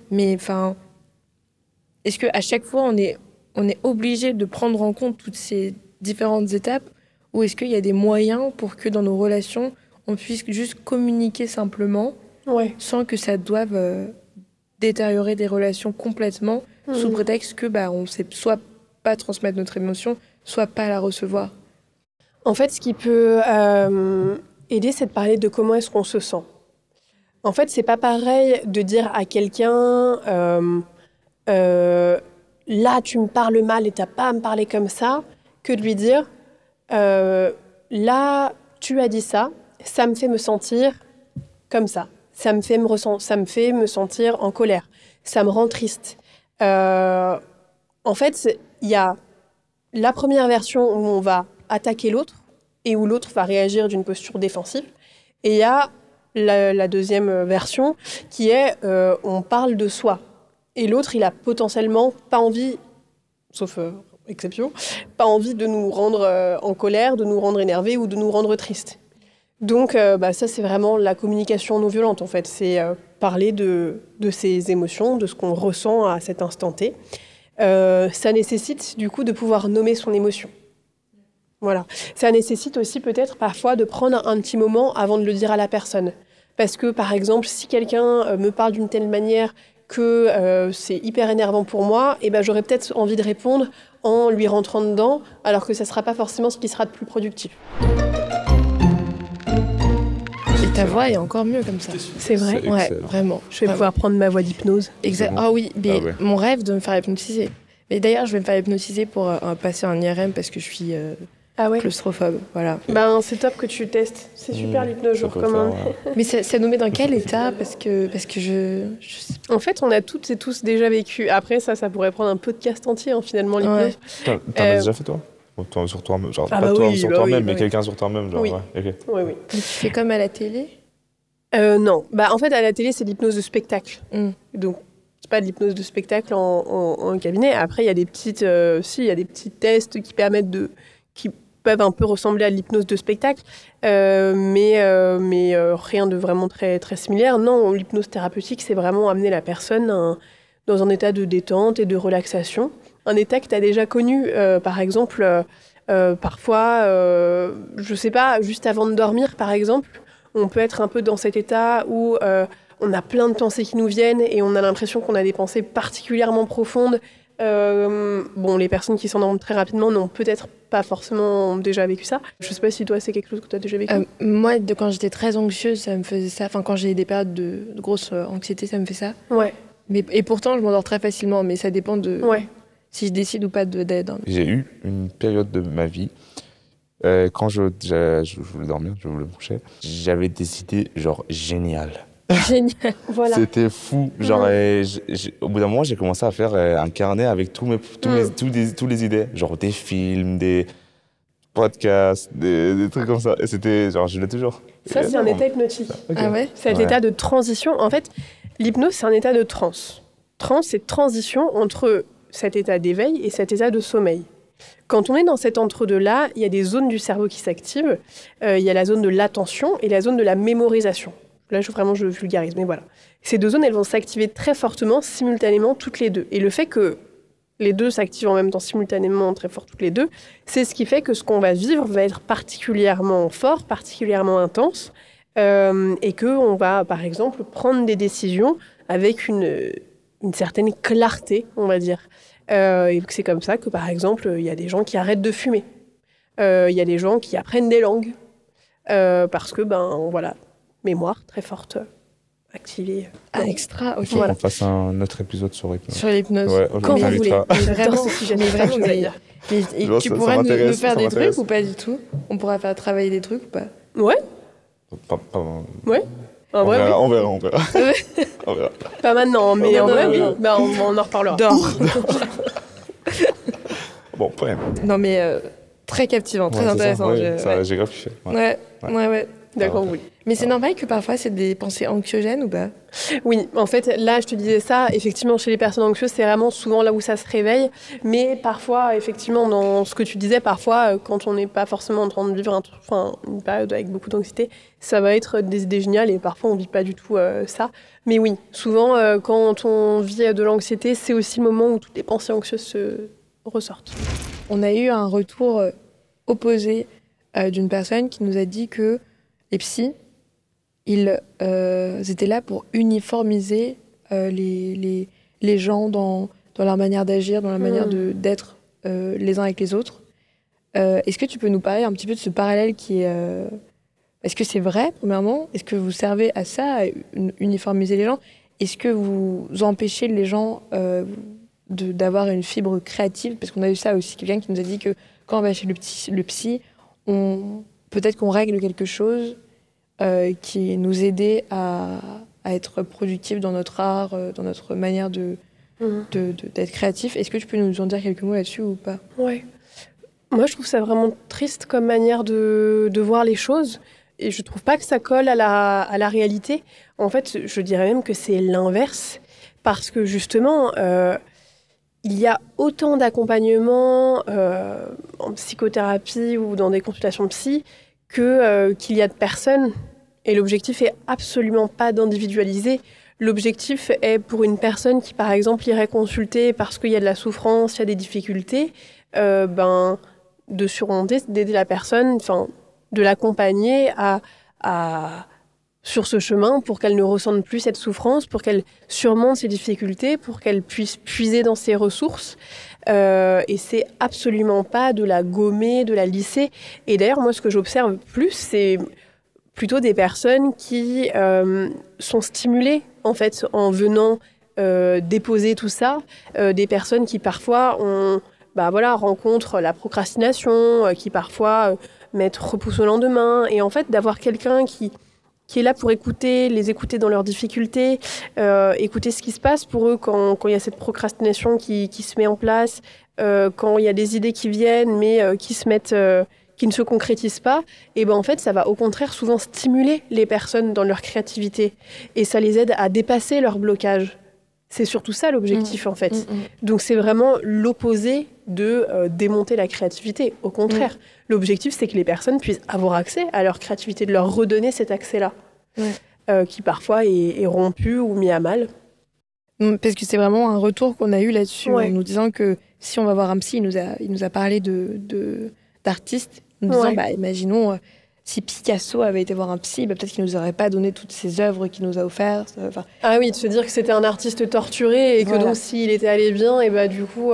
Speaker 1: Mais enfin, est-ce qu'à chaque fois, on est obligé de prendre en compte toutes ces différentes étapes ou est-ce qu'il y a des moyens pour que dans nos relations, on puisse juste communiquer simplement sans que ça doive détériorer des relations complètement sous prétexte que on ne sait soit pas transmettre notre émotion, soit pas la recevoir?
Speaker 2: En fait, ce qui peut aider, c'est de parler de comment est-ce qu'on se sent. En fait, c'est pas pareil de dire à quelqu'un là, tu me parles mal et t'as pas à me parler comme ça, que de lui dire là, tu as dit ça, ça me fait me sentir comme ça. Ça me fait me sentir en colère. Ça me rend triste. En fait, il y a la première version où on va attaquer l'autre et où l'autre va réagir d'une posture défensive. Et il y a la deuxième version qui est on parle de soi. Et l'autre, il a potentiellement pas envie, sauf exception, pas envie de nous rendre en colère, de nous rendre énervés ou de nous rendre tristes. Donc ça, c'est vraiment la communication non violente, en fait. C'est parler de ses émotions, de ce qu'on ressent à cet instant T. Ça nécessite, du coup, de pouvoir nommer son émotion. Voilà. Ça nécessite aussi peut-être parfois de prendre un petit moment avant de le dire à la personne. Parce que, par exemple, si quelqu'un me parle d'une telle manière que c'est hyper énervant pour moi, j'aurais peut-être envie de répondre en lui rentrant dedans, alors que ça ne sera pas forcément ce qui sera de plus productif.
Speaker 1: Et ta voix est encore mieux comme ça.
Speaker 2: C'est vrai?
Speaker 1: Ouais, vraiment.
Speaker 2: Je vais pouvoir prendre ma voix d'hypnose.
Speaker 1: Exact. Ah oui, mais mon rêve de me faire hypnotiser. Mais d'ailleurs, je vais me faire hypnotiser pour passer un IRM parce que je suis claustrophobe. Voilà.
Speaker 2: C'est top que tu testes. C'est super l'hypnose, je recommande.
Speaker 1: Mais ça nous met dans quel état? Parce que je...
Speaker 2: En fait, on a toutes et tous déjà vécu. Après, ça pourrait prendre un podcast entier, finalement, l'hypnose.
Speaker 3: T'en as déjà fait, toi? Sur toi-même, genre pas toi sur toi-même, mais quelqu'un sur toi-même, genre.
Speaker 2: Oui.
Speaker 3: Okay.
Speaker 2: Oui.
Speaker 1: Tu fais comme à la télé?
Speaker 2: Non. En fait, à la télé, c'est de l'hypnose de spectacle. Donc, c'est pas de l'hypnose de spectacle en cabinet. Après, il y a des petites, il y a des petits tests qui permettent qui peuvent un peu ressembler à l'hypnose de spectacle, mais rien de vraiment très très similaire. Non, l'hypnose thérapeutique, c'est vraiment amener la personne dans un état de détente et de relaxation. Un état que tu as déjà connu, par exemple, parfois, je sais pas, juste avant de dormir, par exemple, on peut être un peu dans cet état où on a plein de pensées qui nous viennent et on a l'impression qu'on a des pensées particulièrement profondes. Les personnes qui s'endorment très rapidement n'ont peut-être pas forcément déjà vécu ça. Je sais pas si toi, c'est quelque chose que tu as déjà vécu.
Speaker 1: Moi, quand j'étais très anxieuse, ça me faisait ça. Enfin, quand j'ai des périodes de grosse anxiété, ça me fait ça.
Speaker 2: Ouais.
Speaker 1: Et pourtant, je m'endors très facilement, mais ça dépend de...
Speaker 2: Ouais.
Speaker 1: Si je décide ou pas d'aide.
Speaker 3: J'ai eu une période de ma vie, quand je voulais dormir, je voulais me coucher, j'avais des idées genre géniales.
Speaker 1: Génial.
Speaker 2: Voilà.
Speaker 3: C'était fou. Genre, au bout d'un moment, j'ai commencé à faire un carnet avec toutes les idées. Genre des films, des podcasts, des trucs comme ça. Et c'était genre, je l'ai toujours.
Speaker 2: Ça, c'est un état hypnotique.
Speaker 3: Okay.
Speaker 1: Ah ouais?
Speaker 2: C'est un état de transition. En fait, l'hypnose, c'est un état de transe. Transe, c'est transition entre cet état d'éveil et cet état de sommeil. Quand on est dans cet entre-deux-là, il y a des zones du cerveau qui s'activent. Il y a la zone de l'attention et la zone de la mémorisation. Là, je vulgarise, mais voilà. Ces deux zones, elles vont s'activer très fortement, simultanément, toutes les deux. Et le fait que les deux s'activent en même temps, simultanément, très fort, toutes les deux, c'est ce qui fait que ce qu'on va vivre va être particulièrement fort, particulièrement intense, et qu'on va, par exemple, prendre des décisions avec une certaine clarté, on va dire. Et c'est comme ça que, par exemple, il y a des gens qui arrêtent de fumer. Il y a des gens qui apprennent des langues. Parce que, voilà, mémoire très forte activer.
Speaker 1: Extra, ok.
Speaker 3: Voilà. On fasse un autre épisode sur l'hypnose.
Speaker 1: Sur l'hypnose.
Speaker 3: Ouais,
Speaker 2: quand vous voulez.
Speaker 1: Tu pourrais nous faire des trucs ou pas du tout? On pourra faire travailler des trucs ou pas?
Speaker 2: Ouais. Ouais.
Speaker 3: On verra. On verra.
Speaker 2: Pas maintenant, mais en vrai, oui. Bah, on en reparlera.
Speaker 3: Bon, point.
Speaker 1: Non, mais très captivant, très intéressant.
Speaker 3: J'ai grave kiffé.
Speaker 1: Ouais.
Speaker 2: D'accord, oui.
Speaker 1: Mais c'est normal que parfois c'est des pensées anxiogènes ou pas?
Speaker 2: Oui, en fait, là, je te disais ça, effectivement, chez les personnes anxieuses, c'est vraiment souvent là où ça se réveille. Mais parfois, effectivement, dans ce que tu disais, parfois, quand on n'est pas forcément en train de vivre une période avec beaucoup d'anxiété, ça va être des idées géniales et parfois, on ne vit pas du tout ça. Mais oui, souvent, quand on vit de l'anxiété, c'est aussi le moment où toutes les pensées anxieuses se ressortent.
Speaker 1: On a eu un retour opposé d'une personne qui nous a dit que les psys, ils étaient là pour uniformiser les gens dans leur manière d'agir, dans la manière d'être les uns avec les autres. Est-ce que tu peux nous parler un petit peu de ce parallèle qui est... Est-ce que c'est vrai, premièrement? Est-ce que vous servez à ça, à uniformiser les gens? Est-ce que vous empêchez les gens d'avoir une fibre créative? Parce qu'on a eu ça aussi, quelqu'un qui nous a dit que quand on va chez le psy, peut-être qu'on règle quelque chose qui nous aidait à être productif dans notre art, dans notre manière d'être créatif. Est-ce que tu peux nous en dire quelques mots là-dessus ou pas?
Speaker 2: Ouais. Moi, je trouve ça vraiment triste comme manière de voir les choses. Et je trouve pas que ça colle à la réalité. En fait, je dirais même que c'est l'inverse. Parce que justement, il y a autant d'accompagnement en psychothérapie ou dans des consultations psy qu'il y a de personnes. Et l'objectif est absolument pas d'individualiser. L'objectif est pour une personne qui, par exemple, irait consulter parce qu'il y a de la souffrance, il y a des difficultés, de surmonter, d'aider la personne, de l'accompagner sur ce chemin pour qu'elle ne ressente plus cette souffrance, pour qu'elle surmonte ses difficultés, pour qu'elle puisse puiser dans ses ressources. Et c'est absolument pas de la gommer, de la lisser. Et d'ailleurs, moi, ce que j'observe plus, c'est plutôt des personnes qui sont stimulées, en fait, en venant déposer tout ça. Des personnes qui, parfois, rencontrent la procrastination, qui, parfois, mettent repousse au lendemain. Et en fait, d'avoir quelqu'un qui est là pour les écouter dans leurs difficultés, écouter ce qui se passe pour eux quand il y a cette procrastination qui se met en place, quand il y a des idées qui viennent, mais qui ne se concrétisent pas, et en fait, ça va au contraire souvent stimuler les personnes dans leur créativité, et ça les aide à dépasser leur blocage. C'est surtout ça l'objectif, en fait. Donc, c'est vraiment l'opposé de démonter la créativité. Au contraire, l'objectif, c'est que les personnes puissent avoir accès à leur créativité, de leur redonner cet accès-là, qui parfois est rompu ou mis à mal.
Speaker 1: Parce que c'est vraiment un retour qu'on a eu là-dessus, en nous disant que si on va voir un psy, il nous a parlé d'artistes, nous disant, imaginons... si Picasso avait été voir un psy, peut-être qu'il ne nous aurait pas donné toutes ces œuvres qu'il nous a offertes.
Speaker 2: Ah oui, de se dire que c'était un artiste torturé et que donc s'il était allé bien, et du coup...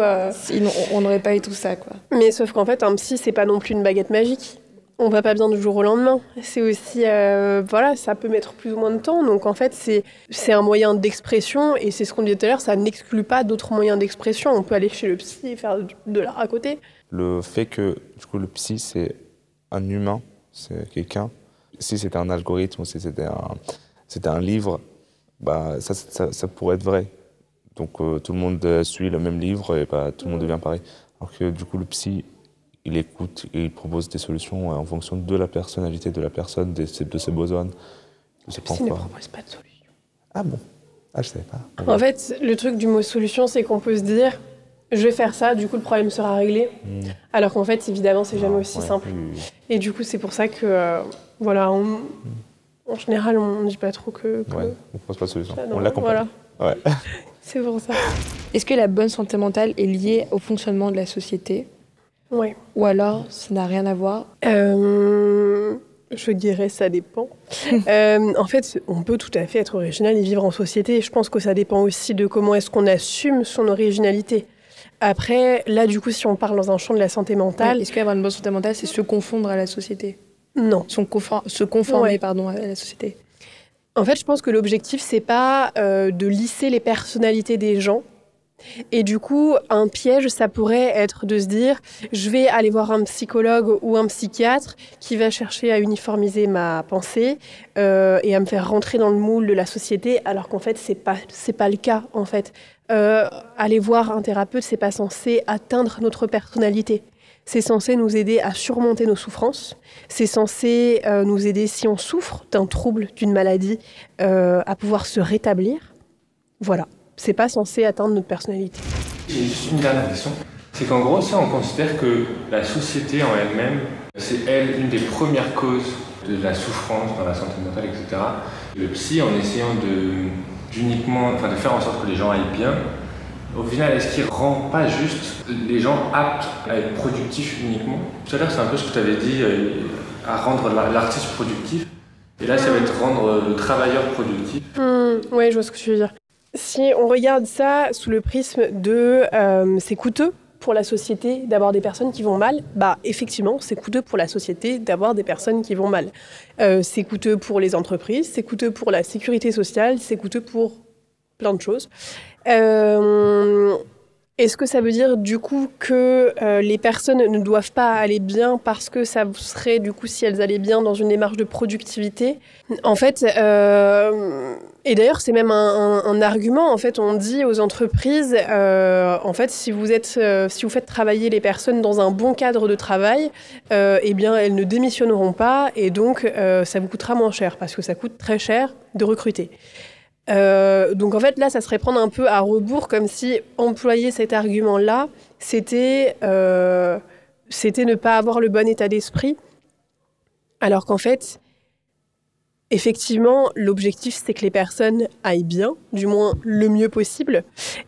Speaker 1: on n'aurait pas eu tout ça, quoi.
Speaker 2: Mais sauf qu'en fait, un psy, c'est pas non plus une baguette magique. On va pas bien du jour au lendemain. C'est aussi... ça peut mettre plus ou moins de temps. Donc en fait, c'est un moyen d'expression et c'est ce qu'on disait tout à l'heure, ça n'exclut pas d'autres moyens d'expression. On peut aller chez le psy et faire de l'art à côté.
Speaker 3: Le fait que, du coup, le psy, c'est un humain, c'est quelqu'un. Si c'était un algorithme ou si c'était un livre, ça pourrait être vrai. Donc tout le monde suit le même livre et tout le monde devient pareil. Alors que du coup, le psy, il écoute et il propose des solutions en fonction de la personnalité de la personne, de ses besoins, de ses points forts.
Speaker 2: Le psy ne propose pas de solution.
Speaker 3: Ah bon? Ah, je savais pas.
Speaker 2: En fait, le truc du mot solution, c'est qu'on peut se dire... Je vais faire ça, du coup le problème sera réglé. Alors qu'en fait, évidemment, c'est jamais aussi simple. Et du coup, c'est pour ça que, en général, on ne dit pas trop que...
Speaker 3: on ne propose pas de solution, on l'accompagne.
Speaker 2: Voilà. C'est pour ça.
Speaker 1: Est-ce que la bonne santé mentale est liée au fonctionnement de la société?
Speaker 2: Oui.
Speaker 1: Ou alors, ça n'a rien à voir?
Speaker 2: Je dirais ça dépend. En fait, on peut tout à fait être original et vivre en société. Je pense que ça dépend aussi de comment est-ce qu'on assume son originalité. Après, là, du coup, si on parle dans un champ de la santé mentale...
Speaker 1: Est-ce qu'avoir une bonne santé mentale, c'est se confondre à la société?
Speaker 2: Non.
Speaker 1: Se conformer, à la société?
Speaker 2: En fait, je pense que l'objectif, c'est pas de lisser les personnalités des gens. Et du coup, un piège, ça pourrait être de se dire « je vais aller voir un psychologue ou un psychiatre qui va chercher à uniformiser ma pensée et à me faire rentrer dans le moule de la société », alors qu'en fait, c'est pas le cas, en fait. Aller voir un thérapeute, c'est pas censé atteindre notre personnalité. C'est censé nous aider à surmonter nos souffrances. C'est censé nous aider, si on souffre d'un trouble, d'une maladie, à pouvoir se rétablir. Voilà. C'est pas censé atteindre notre personnalité.
Speaker 4: J'ai juste une dernière question. C'est qu'en gros, si on considère que la société en elle-même, c'est elle une des premières causes de la souffrance dans la santé mentale, etc. Le psy, en essayant de faire en sorte que les gens aillent bien, au final, est-ce qu'il rend pas juste les gens aptes à être productifs uniquement? Tout à l'heure, c'est un peu ce que tu avais dit, à rendre l'artiste productif. Et là, ça va être rendre le travailleur productif.
Speaker 2: Oui, je vois ce que tu veux dire. Si on regarde ça sous le prisme de c'est coûteux pour la société d'avoir des personnes qui vont mal, bah effectivement, c'est coûteux pour la société d'avoir des personnes qui vont mal. C'est coûteux pour les entreprises, c'est coûteux pour la sécurité sociale, c'est coûteux pour plein de choses. Est-ce que ça veut dire du coup que les personnes ne doivent pas aller bien parce que ça serait du coup si elles allaient bien dans une démarche de productivité? En fait, et d'ailleurs c'est même un argument. En fait, on dit aux entreprises, en fait, si vous faites travailler les personnes dans un bon cadre de travail, eh bien elles ne démissionneront pas et donc ça vous coûtera moins cher parce que ça coûte très cher de recruter. Donc en fait là ça serait prendre un peu à rebours comme si employer cet argument-là c'était ne pas avoir le bon état d'esprit alors qu'en fait effectivement l'objectif c'est que les personnes aillent bien, du moins le mieux possible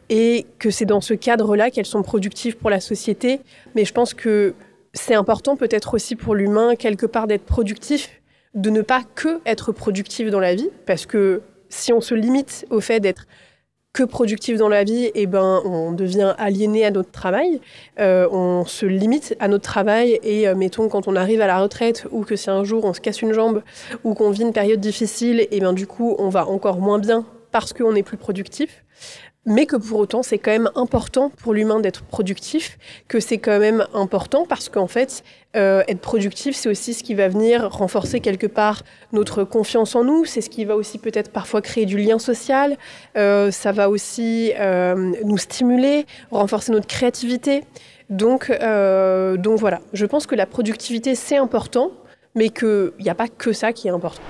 Speaker 2: et que c'est dans ce cadre-là qu'elles sont productives pour la société, mais je pense que c'est important peut-être aussi pour l'humain quelque part d'être productif, de ne pas que être productif dans la vie parce que si on se limite au fait d'être que productif dans la vie, eh ben, on devient aliéné à notre travail. On se limite à notre travail et mettons quand on arrive à la retraite ou que si un jour on se casse une jambe ou qu'on vit une période difficile, eh ben, du coup on va encore moins bien parce qu'on est plus productif. Mais que pour autant, c'est quand même important pour l'humain d'être productif, que c'est quand même important parce qu'en fait, être productif, c'est aussi ce qui va venir renforcer quelque part notre confiance en nous, c'est ce qui va aussi peut-être parfois créer du lien social, ça va aussi nous stimuler, renforcer notre créativité. Donc voilà, je pense que la productivité, c'est important, mais qu'il n'y a pas que ça qui est important.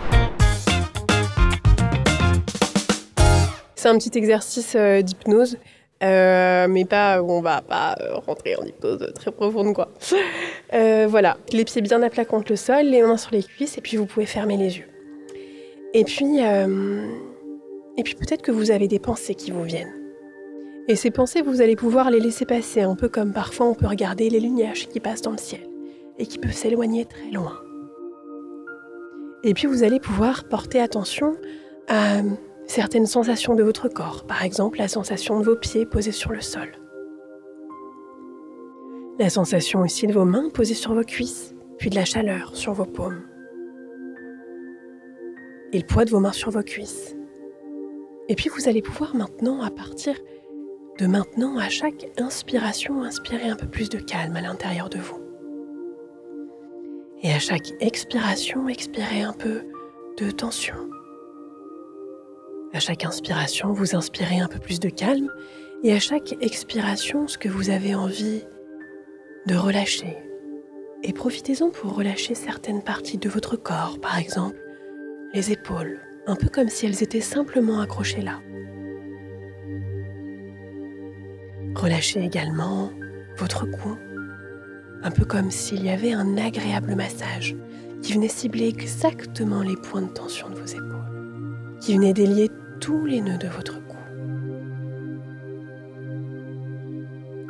Speaker 2: C'est un petit exercice d'hypnose, mais pas, on va pas rentrer en hypnose très profonde, quoi. Voilà, les pieds bien à plat contre le sol, les mains sur les cuisses, et puis vous pouvez fermer les yeux. Et puis peut-être que vous avez des pensées qui vous viennent. Et ces pensées, vous allez pouvoir les laisser passer, un peu comme parfois on peut regarder les nuages qui passent dans le ciel, et qui peuvent s'éloigner très loin. Et puis vous allez pouvoir porter attention à certaines sensations de votre corps, par exemple la sensation de vos pieds posés sur le sol. La sensation aussi de vos mains posées sur vos cuisses, puis de la chaleur sur vos paumes. Et le poids de vos mains sur vos cuisses. Et puis vous allez pouvoir maintenant, à partir de maintenant, à chaque inspiration, inspirer un peu plus de calme à l'intérieur de vous. Et à chaque expiration, expirer un peu de tension. À chaque inspiration, vous inspirez un peu plus de calme et à chaque expiration, ce que vous avez envie de relâcher. Et profitez-en pour relâcher certaines parties de votre corps, par exemple les épaules, un peu comme si elles étaient simplement accrochées là. Relâchez également votre cou, un peu comme s'il y avait un agréable massage qui venait cibler exactement les points de tension de vos épaules, qui venait délier tous les nœuds de votre cou.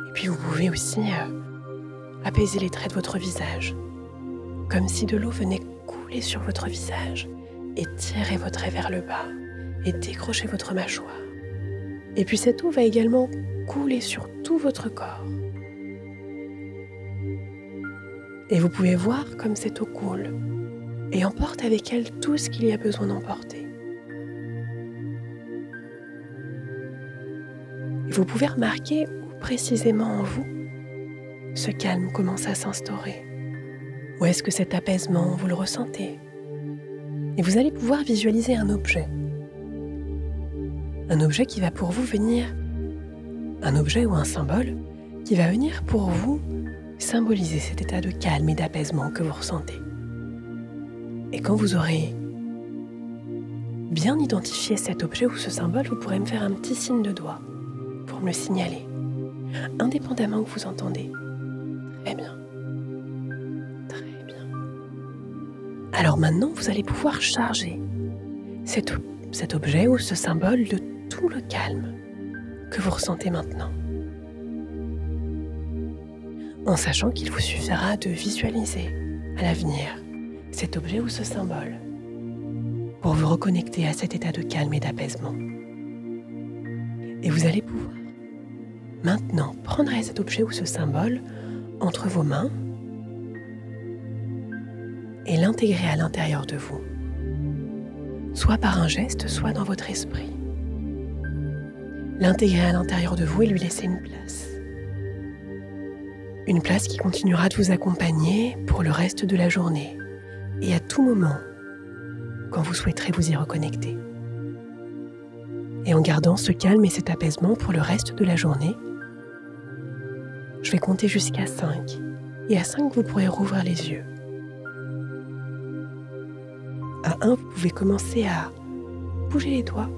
Speaker 2: Et puis vous pouvez aussi apaiser les traits de votre visage, comme si de l'eau venait couler sur votre visage et tirer votre nez vers le bas et décrocher votre mâchoire. Et puis cette eau va également couler sur tout votre corps. Et vous pouvez voir comme cette eau coule et emporte avec elle tout ce qu'il y a besoin d'emporter. Et vous pouvez remarquer où précisément en vous ce calme commence à s'instaurer. Où est-ce que cet apaisement, vous le ressentez? Et vous allez pouvoir visualiser un objet. Un objet qui va pour vous venir, un objet ou un symbole qui va venir pour vous symboliser cet état de calme et d'apaisement que vous ressentez. Et quand vous aurez bien identifié cet objet ou ce symbole, vous pourrez me faire un petit signe de doigt pour me le signaler, indépendamment que vous entendez. Très bien. Très bien. Alors maintenant, vous allez pouvoir charger cet objet ou ce symbole de tout le calme que vous ressentez maintenant. En sachant qu'il vous suffira de visualiser à l'avenir cet objet ou ce symbole pour vous reconnecter à cet état de calme et d'apaisement. Et vous allez pouvoir maintenant prendre cet objet ou ce symbole entre vos mains et l'intégrer à l'intérieur de vous, soit par un geste, soit dans votre esprit. L'intégrer à l'intérieur de vous et lui laisser une place. Une place qui continuera de vous accompagner pour le reste de la journée et à tout moment quand vous souhaiterez vous y reconnecter. Et en gardant ce calme et cet apaisement pour le reste de la journée, je vais compter jusqu'à 5. Et à 5, vous pourrez rouvrir les yeux. À 1, vous pouvez commencer à bouger les doigts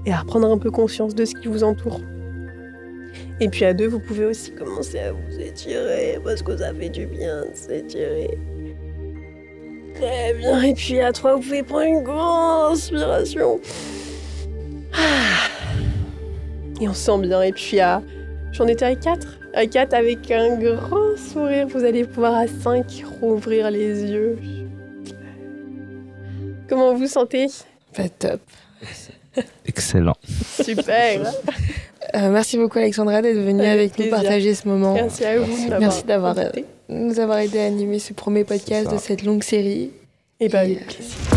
Speaker 2: et à reprendre un peu conscience de ce qui vous entoure. Et puis à 2, vous pouvez aussi commencer à vous étirer parce que ça fait du bien de s'étirer. Très bien. Et puis à 3, vous pouvez prendre une grande inspiration. Et on se sent bien. Et puis j'en étais à 4. À 4, avec un grand sourire, vous allez pouvoir à 5 rouvrir les yeux. Comment vous sentez?
Speaker 1: Pas top.
Speaker 3: Excellent.
Speaker 2: Super.
Speaker 1: Merci beaucoup Alexandra d'être venue avec nous partager ce moment.
Speaker 2: Merci à vous.
Speaker 1: Merci d'avoir nous avoir aidé à animer ce premier podcast de cette longue série.
Speaker 2: Et avec plaisir.